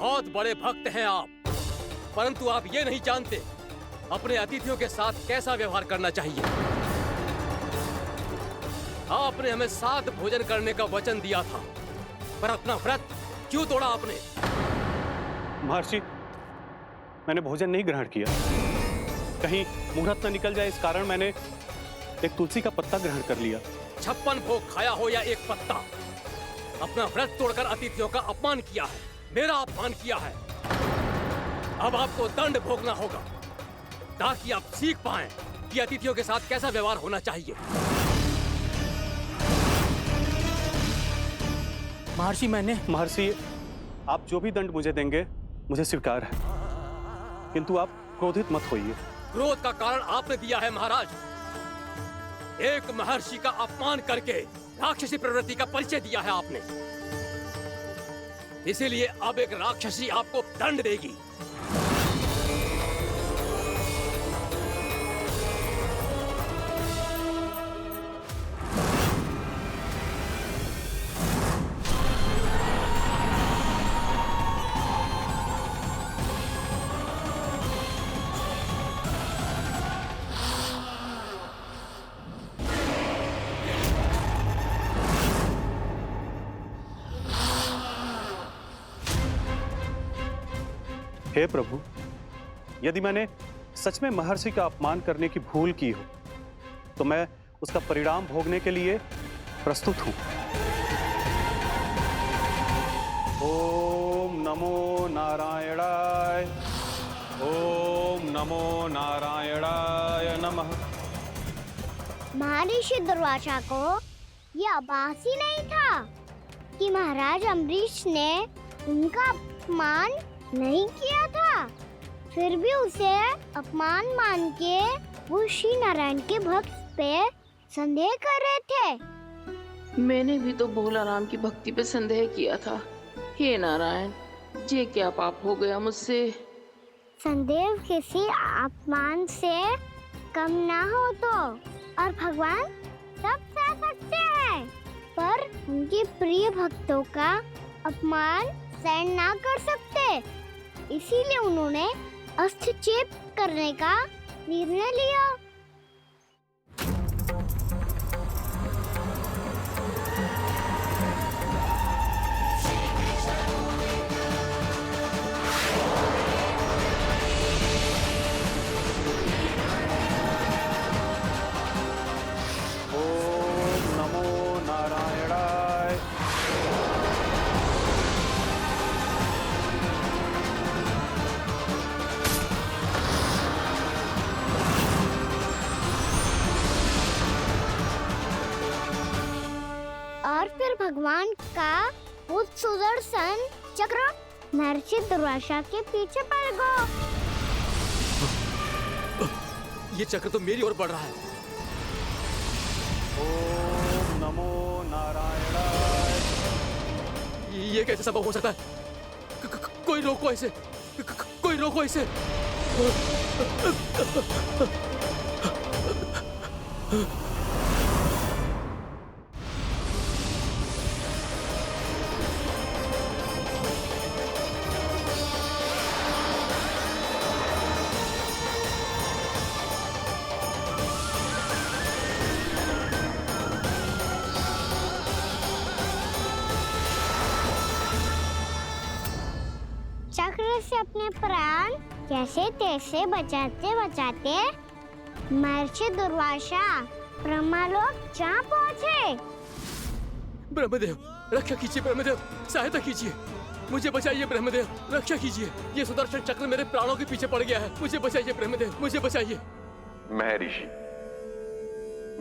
बहुत बड़े भक्त हैं आप, परंतु आप ये नहीं जानते अपने अतिथियों के साथ कैसा व्यवहार करना चाहिए। आपने हमें साथ भोजन करने का वचन दिया था, पर अपना व्रत क्यों तोड़ा आपने? महर्षि, मैंने भोजन नहीं ग्रहण किया। कहीं मुहूर्त न निकल जाए इस कारण मैंने एक तुलसी का पत्ता ग्रहण कर लिया। 56 भोग खाया हो या एक पत्ता, अपना व्रत तोड़कर अतिथियों का अपमान किया है, मेरा अपमान किया है। अब आपको दंड भोगना होगा ताकि आप सीख पाएं कि अतिथियों के साथ कैसा व्यवहार होना चाहिए। महर्षि, आप जो भी दंड मुझे देंगे मुझे स्वीकार है, किंतु आप क्रोधित मत होइए। क्रोध का कारण आपने दिया है महाराज। एक महर्षि का अपमान करके राक्षसी प्रवृत्ति का परिचय दिया है आपने, इसीलिए अब एक राक्षसी आपको दंड देगी। हे प्रभु, यदि मैंने सच में महर्षि का अपमान करने की भूल की हो तो मैं उसका परिणाम भोगने के लिए प्रस्तुत हूं। ओम नमो नारायणाय, ओम नमो नारायणाय नमः। महर्षि दुर्वासा को यह आभास ही नहीं था कि महाराज अम्बरीश ने उनका अपमान नहीं किया था, फिर भी उसे अपमान मान के वो श्री नारायण के भक्त पे संदेह कर रहे थे। मैंने भी तो भोला राम की भक्ति पे संदेह किया था। हे नारायण, ये क्या पाप हो गया मुझसे? संदेह किसी अपमान से कम ना हो तो, और भगवान सब सह सकते हैं, पर उनके प्रिय भक्तों का अपमान सहन ना कर सकते, इसीलिए उन्होंने हस्तक्षेप करने का निर्णय लिया। ओम नमो नारायणाय। और फिर भगवान का वो सुदर्शन चक्र महर्षि दुर्वासा के पीछे पड़ गया। ये चक्र तो मेरी ओर बढ़ रहा है। ओम नमो नारायणाय। ये कैसे संभव हो सकता है? कोई रोको इसे, कोई रोको इसे। चक्र से अपने प्राण कैसे तैसे बचाते बचाते महर्षि दुर्वासा ब्रह्मलोक जा पहुँचे। ब्रह्मदेव, रक्षा कीजिए ब्रह्मदेव, सहायता कीजिए, मुझे बचाइए ब्रह्मदेव, रक्षा कीजिए। ये सुदर्शन चक्र मेरे प्राणों के पीछे पड़ गया है, मुझे बचाइए ब्रह्मदेव, मुझे बचाइए। महर्षि,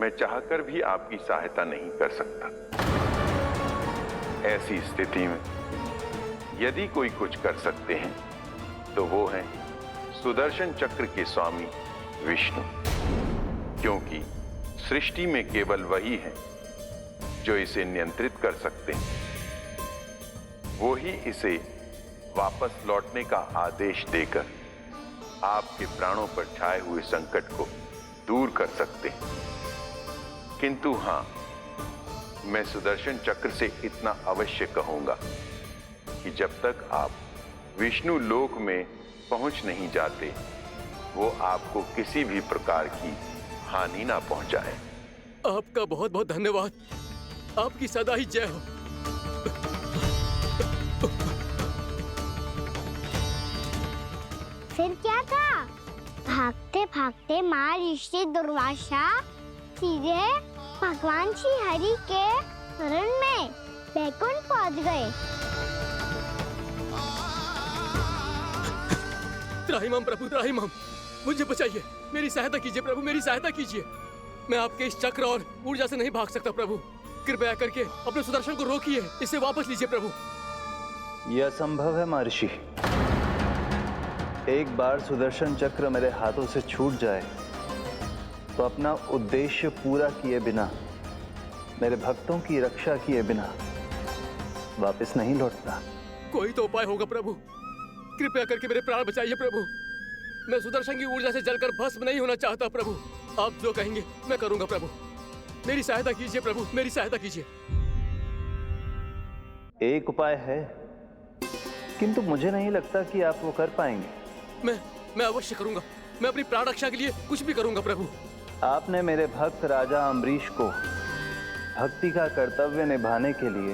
मैं चाहकर भी आपकी सहायता नहीं कर सकता। ऐसी स्थिति में यदि कोई कुछ कर सकते हैं तो वो है सुदर्शन चक्र के स्वामी विष्णु, क्योंकि सृष्टि में केवल वही है जो इसे नियंत्रित कर सकते हैं। वो ही इसे वापस लौटने का आदेश देकर आपके प्राणों पर छाए हुए संकट को दूर कर सकते हैं। किंतु हां, मैं सुदर्शन चक्र से इतना अवश्य कहूंगा कि जब तक आप विष्णु लोक में पहुंच नहीं जाते, वो आपको किसी भी प्रकार की हानि ना पहुंचाए। आपका बहुत बहुत धन्यवाद। आपकी सदा ही जय हो। फिर क्या था? भागते भागते महर्षि दुर्वासा सीधे भगवान श्री हरि के शरण में बैकुंठ पहुंच गए। त्राहिमाम प्रभु, त्राहिमाम, मुझे बचाइए, मेरी सहायता कीजिए प्रभु, मेरी सहायता कीजिए। मैं आपके इस चक्र और ऊर्जा से नहीं भाग सकता प्रभु। कृपया करके अपने सुदर्शन को रोकिए, इसे वापस लीजिए प्रभु। यह असंभव है महर्षि। एक बार सुदर्शन चक्र मेरे हाथों से छूट जाए तो अपना उद्देश्य पूरा किए बिना, मेरे भक्तों की रक्षा किए बिना वापस नहीं लौटता। कोई तो उपाय होगा प्रभु, कृपया करके मेरे प्राण बचाइए प्रभु। मैं सुदर्शन की ऊर्जा से जलकर भस्म नहीं होना चाहता प्रभु। आप जो कहेंगे मैं करूंगा प्रभु। मेरी सहायता कीजिए प्रभु, मेरी सहायता कीजिए। एक उपाय है, किंतु मुझे नहीं लगता कि आप वो कर पाएंगे। मैं अवश्य करूंगा। मैं अपनी प्राण रक्षा के लिए कुछ भी करूंगा प्रभु। आपने मेरे भक्त राजा अम्बरीश को भक्ति का कर्तव्य निभाने के लिए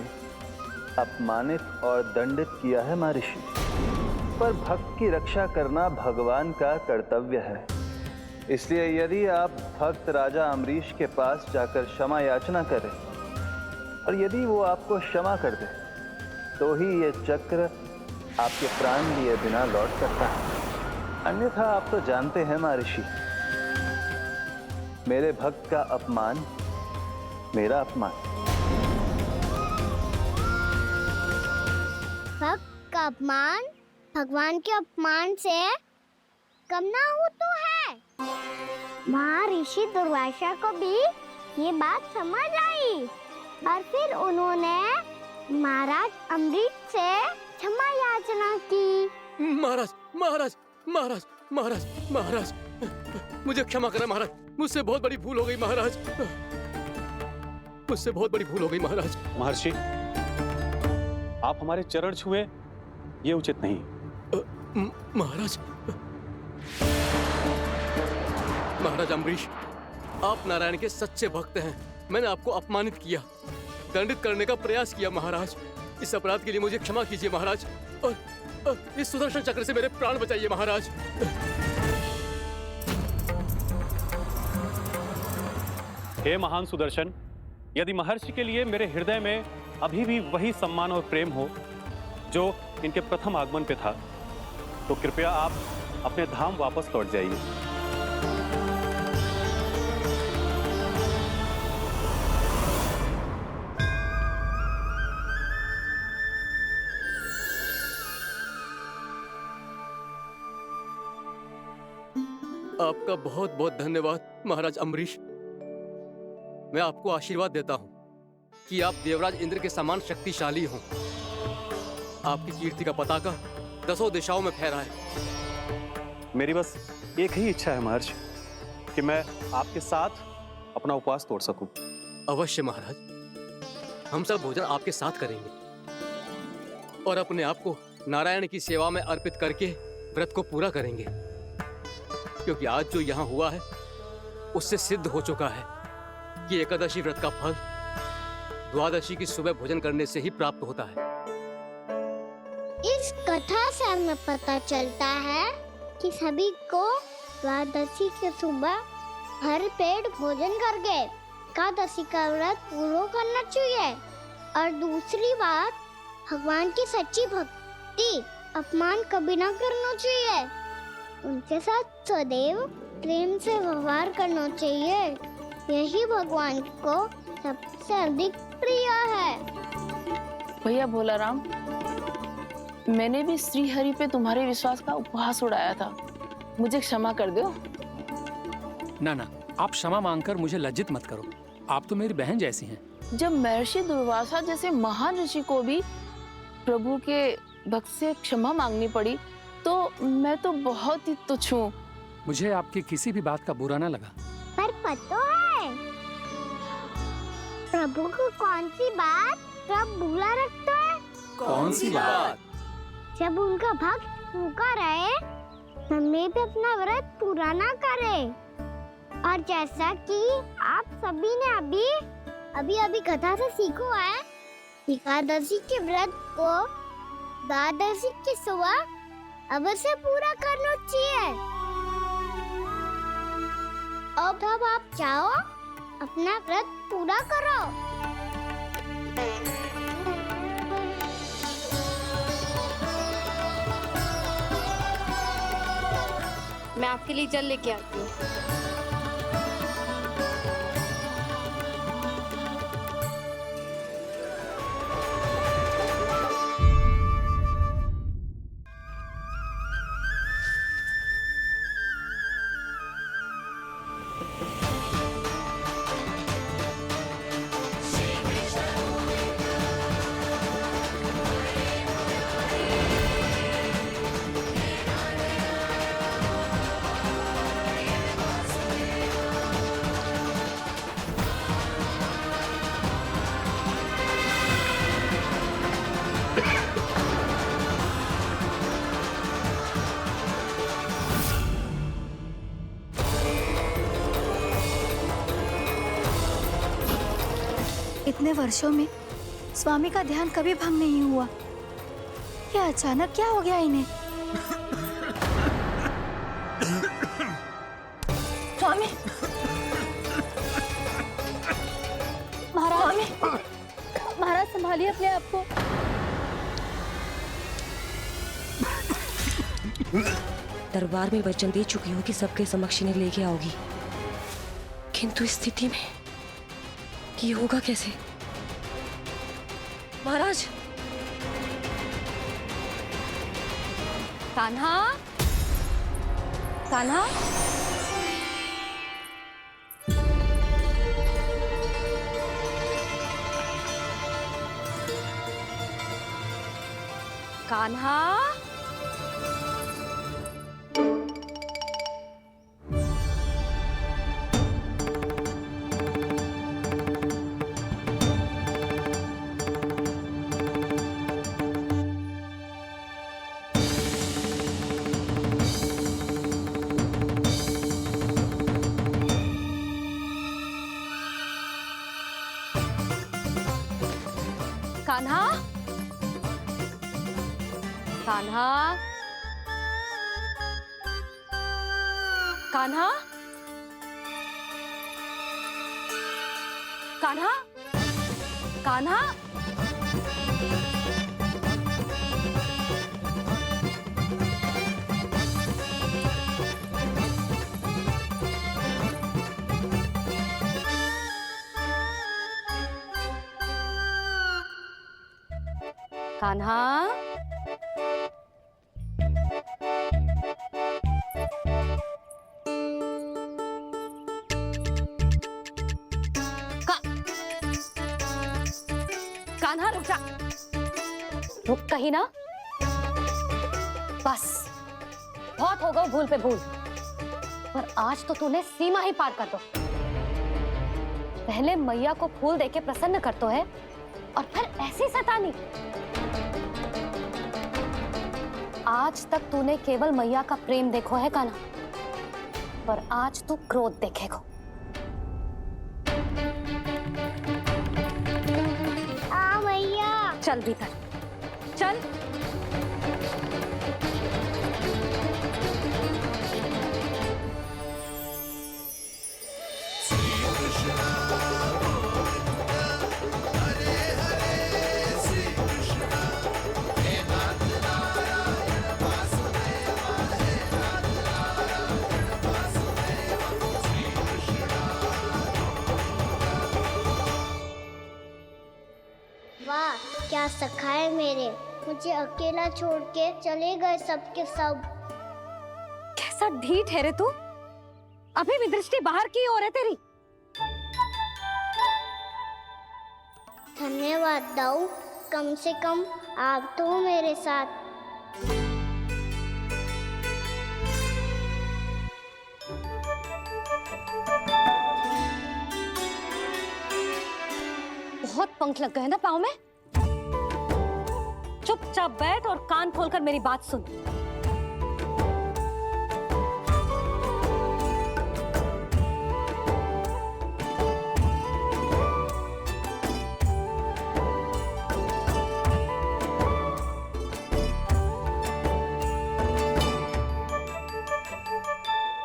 अपमानित और दंडित किया है महर्षि, पर भक्त की रक्षा करना भगवान का कर्तव्य है। इसलिए यदि आप भक्त राजा अम्बरीश के पास जाकर क्षमा याचना करें और यदि वो आपको क्षमा कर दे तो ही ये चक्र आपके प्राण लिए बिना लौट सकता है। अन्यथा आप तो जानते हैं महर्षि, मेरे भक्त का अपमान मेरा अपमान। भक्त का अपमान भगवान के अपमान से कम ना हो तो है। महर्षि दुर्वासा को भी ये बात समझ आई और फिर उन्होंने महाराज अम्बरीश से क्षमा याचना की। महाराज, महाराज, महाराज, महाराज, महाराज, मुझे क्षमा करें महाराज। मुझसे बहुत बड़ी भूल हो गई महाराज। मुझसे बहुत बड़ी भूल हो गई महाराज। महर्षि, आप हमारे चरण छुए ये उचित नहीं। महाराज, महाराज अम्बरीश, आप नारायण के सच्चे भक्त हैं। मैंने आपको अपमानित किया, दंडित करने का प्रयास किया महाराज। इस अपराध के लिए मुझे क्षमा कीजिए महाराज, और इस सुदर्शन चक्र से मेरे प्राण बचाइए महाराज। हे महान सुदर्शन, यदि महर्षि के लिए मेरे हृदय में अभी भी वही सम्मान और प्रेम हो जो इनके प्रथम आगमन पे था, तो कृपया आप अपने धाम वापस लौट जाइए। आपका बहुत बहुत धन्यवाद महाराज अम्बरीश। मैं आपको आशीर्वाद देता हूं कि आप देवराज इंद्र के समान शक्तिशाली हों। आपकी कीर्ति का पताका 10 दिशाओं में फहराए। मेरी बस एक ही इच्छा है महर्षि, कि मैं आपके साथ अपना उपवास तोड़ सकूं। अवश्य महाराज, हम सब भोजन आपके साथ करेंगे और अपने आप को नारायण की सेवा में अर्पित करके व्रत को पूरा करेंगे, क्योंकि आज जो यहाँ हुआ है उससे सिद्ध हो चुका है कि एकादशी व्रत का फल द्वादशी की सुबह भोजन करने से ही प्राप्त होता है। इस कथा से हमें पता चलता है कि सभी को द्वादशी के सुबह भर पेट भोजन करके एकादशी का व्रत पूरा करना चाहिए। और दूसरी बात, भगवान की सच्ची भक्ति अपमान कभी ना करना चाहिए। उनके साथ सदैव प्रेम से व्यवहार करना चाहिए। यही भगवान को सबसे अधिक प्रिय है। भैया भोलाराम, मैंने भी श्री हरि पे तुम्हारे विश्वास का उपहास उड़ाया था, मुझे क्षमा कर दो। ना ना, आप क्षमा मांगकर मुझे लज्जित मत करो। आप तो मेरी बहन जैसी हैं। जब महर्षि दुर्वासा जैसे महान ऋषि को भी प्रभु के भक्त से क्षमा मांगनी पड़ी, तो मैं तो बहुत ही तुच्छ हूँ। मुझे आपकी किसी भी बात का बुरा ना लगा। पर पता है प्रभु को कौन सी बात कब भूला रखता है? कौन सी बात? जब उनका भक्त भूखा रहे, हमें भी अपना व्रत पूरा ना करे। और जैसा कि आप सभी ने अभी कथा से सीखो है, एकादशी के व्रत को द्वादशी की सुबह अवश्य पूरा करना चाहिए। अब आप जाओ, अपना व्रत पूरा करो। मैं आपके लिए जल लेके आती हूँ। इतने वर्षों में स्वामी का ध्यान कभी भंग नहीं हुआ। ये अचानक क्या हो गया इन्हें? स्वामी, महाराज, महाराज संभालिए अपने आप को। दरबार में वचन दे चुकी हूँ कि सबके समक्ष इन्हें लेके आओगी, किंतु इस स्थिति में ये होगा कैसे? महाराज, कान्हा, कान्हा, कान्हा, कान्हा, कान्हा, कान्हा, कान्हा, कान्हा, कान्हा, कान्हा रुक जा, रुक कहीं ना। बस बहुत हो गया भूल पे भूल, पर आज तो तूने सीमा ही पार कर दो। पहले मैया को फूल देके प्रसन्न कर तो है, और फिर ऐसी सतानी। आज तक तूने केवल मैया का प्रेम देखो है कान्हा, पर आज तू क्रोध देखेगा। मैया, चल भीतर चल। वाह, क्या सखा है मेरे, मुझे अकेला छोड़ के चले गए सबके सब। कैसा ढीठ है रे तू, अभी भी दृष्टि बाहर की ओर है तेरी। धन्यवाद दाऊ, कम से कम आप तो हो मेरे साथ। बहुत पंख लग गए ना पाँव में। चुपचाप बैठ और कान खोलकर मेरी बात सुन।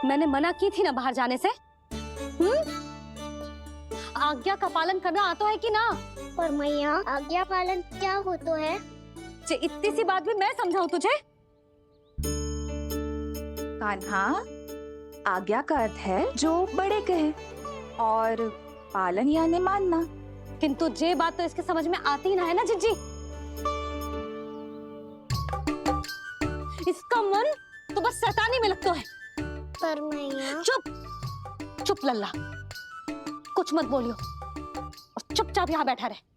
मैंने मना की थी ना बाहर जाने से। आज्ञा का पालन करना आता है कि ना? पर मैया, आज्ञा पालन क्या होता है? इतनी सी बात भी मैं समझाऊं तुझे? कान्हा, आज्ञा का अर्थ है जो बड़े कहे और पालन यानी मानना। किंतु ये बात तो इसके समझ में आती ना है ना जिज्जी। इसका मन तो बस शैतानी में लगता है। पर मैया। चुप चुप लल्ला, कुछ मत बोलियो और चुपचाप यहाँ बैठा रहे।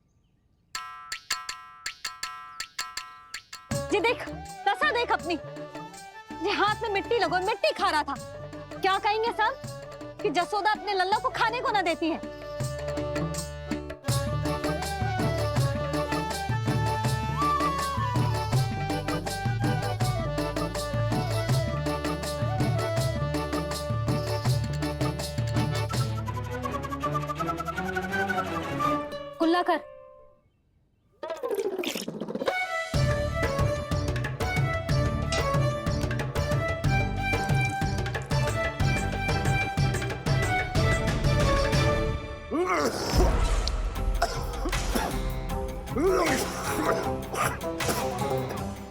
ये देख, तसा देख अपनी, ये हाथ में मिट्टी लगो, मिट्टी खा रहा था। क्या कहेंगे सब कि जसोदा अपने लल्ला को खाने को ना देती है। कुल्ला कर।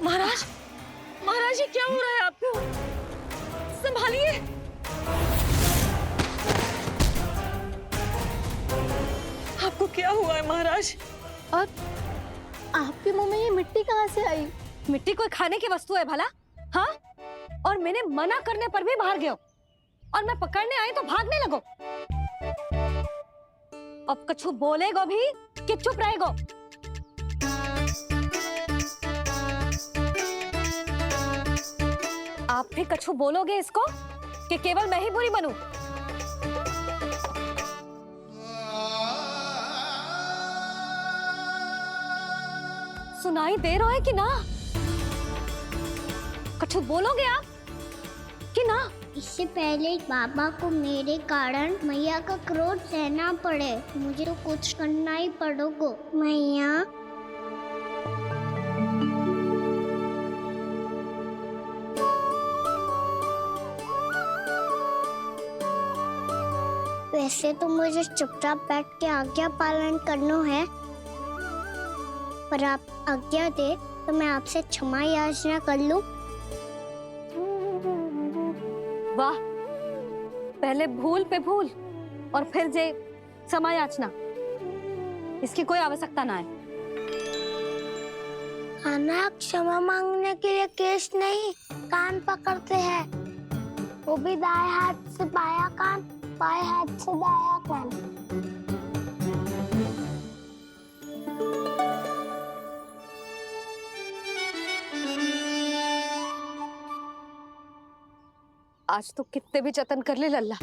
महाराज, महाराज ये क्या हो रहा है आपको? संभालिए। आपको क्या हुआ है महाराज? और आपके मुंह में ये मिट्टी कहाँ से आई? मिट्टी कोई खाने की वस्तु है भला? हाँ? और मैंने मना करने पर भी बाहर गए और मैं पकड़ने आई तो भागने लगो। अब कछु बोलेगो भी कि चुप रहेगो? आप भी कछु बोलोगे इसको कि केवल मैं ही बुरी बनूं? सुनाई दे रहा है कि ना? कछु बोलोगे आप कि ना? इससे पहले बाबा को मेरे कारण मैया का क्रोध सहना पड़े, मुझे तो कुछ करना ही पड़ेगा। मैया, वैसे तो मुझे चुपचाप बैठ के आज्ञा पालन करना है, पर आप आज्ञा दे तो मैं आपसे क्षमा याचना कर लूं। वाह, पहले भूल पे भूल और फिर जे क्षमा याचना, इसकी कोई आवश्यकता ना है। खाना क्षमा मांगने के लिए केस नहीं, कान पकड़ते हैं, वो भी दाएं हाथ से बायां कान, बाएं हाथ से दायां कान। आज तो कितने भी जतन कर ले लल्ला,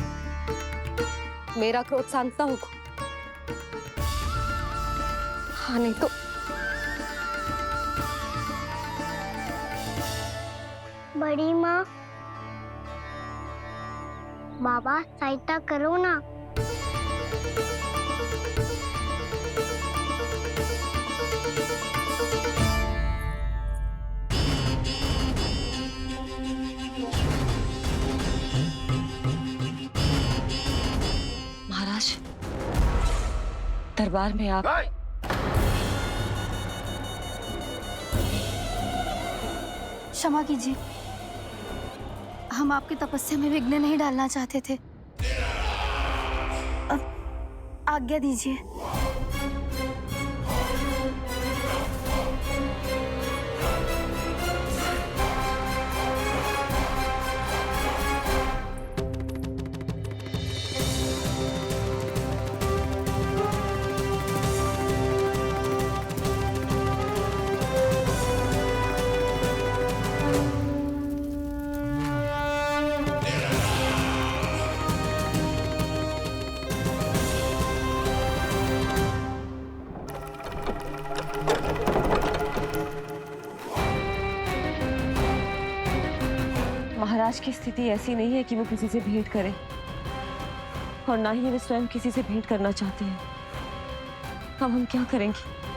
मेरा क्रोध शांत ना होगा। हाँ नहीं तो बड़ी माँ, बाबा सहायता करो ना। महाराज, दरबार में आप क्षमा कीजिए, हम आपकी तपस्या में विघ्न नहीं डालना चाहते थे। अब आज्ञा दीजिए। महाराज की स्थिति ऐसी नहीं है कि वो किसी से भेंट करें, और ना ही वे स्वयं किसी से भेंट करना चाहते हैं। अब हम क्या करेंगे?